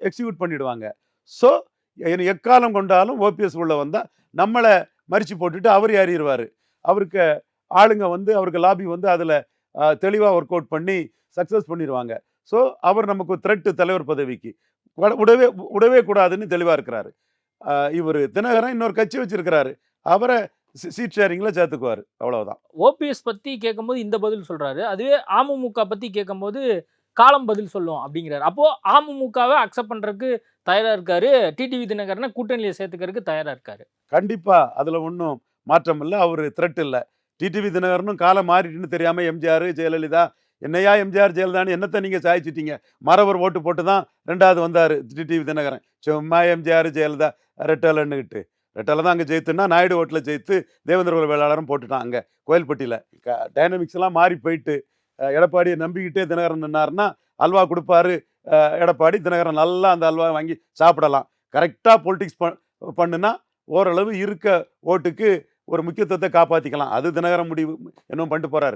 Execute பண்ணிடுவாங்க. So எக்காலம் கொண்டாலும் ஓபிஎஸ் உள்ள வந்தால் நம்மளை மறிச்சு போட்டுட்டு அவர் ஏறிடுவார். அவருக்கு ஆளுங்க வந்து அவருக்கு லாபி வந்து அதில் தெளிவாக ஒர்க் அவுட் பண்ணி சக்ஸஸ் பண்ணிடுவாங்க. ஸோ அவர் நமக்கு த்ரெட்டு தலைவர் பதவிக்கு விடவே விடவே கூடாதுன்னு தெளிவாக இருக்கிறாரு. இவர் தினகரன் இன்னொரு கட்சி வச்சிருக்கிறாரு. அவரை சீட் ஷேரிங்கில் சேர்த்துக்குவார். அவ்வளவுதான். ஓபிஎஸ் பத்தி கேட்கும்போது இந்த பதில் சொல்றாரு. அதுவே அமமுக பத்தி கேட்கும்போது காலம் பதில் சொல்லும் அப்படிங்கிறாரு. அப்போ அமமுகவை அக்செப்ட் பண்றதுக்கு தயாரா இருக்காரு. டிடிவி தினகரனை கூட்டணியில சேர்த்துக்கிறதுக்கு தயாரா இருக்காரு. கண்டிப்பா. அதுல ஒண்ணும் மாற்றம் இல்ல. அவரு த்ரெட் இல்ல. டிடிவி தினகரனும் காலம் மாறிட்டுன்னு தெரியாம எம்ஜிஆர், ஜெயலலிதா, என்னையா எம்ஜிஆர், ஜெயலலிதான்னு என்னத்த நீங்க சாய்ச்சிட்டீங்க? மறவர் ஓட்டு போட்டு தான் 2வது வந்தாரு டிடிவி தினகரன். சும்மா எம்ஜிஆர், ஜெயலலிதா ரெட்டலைன்னுகிட்டு. ரெட்டலை தான் அங்க ஜெயித்துன்னா, நாயுடு ஓட்டுல ஜெயித்து தேவேந்திர வேளாளரும் போட்டுட்டான் அங்க கோயில்பட்டியில. டைனமிக்ஸ் எல்லாம் மாறி போயிட்டு எடப்பாடியை நம்பிக்கிட்டே தினகரன் நின்னாருன்னா, அல்வா குடுப்பாரு எடப்பாடி. தினகரன் நல்லா அந்த அல்வா வாங்கி சாப்பிடலாம். கரெக்டா பொலிட்டிக்ஸ் பண்ணுனா ஓரளவு இருக்க ஓட்டுக்கு ஒரு முக்கியத்துவத்தை காப்பாத்திக்கலாம். அது தினகரன் முடிவு. இன்னும் பண்ணிட்டு போறாரு.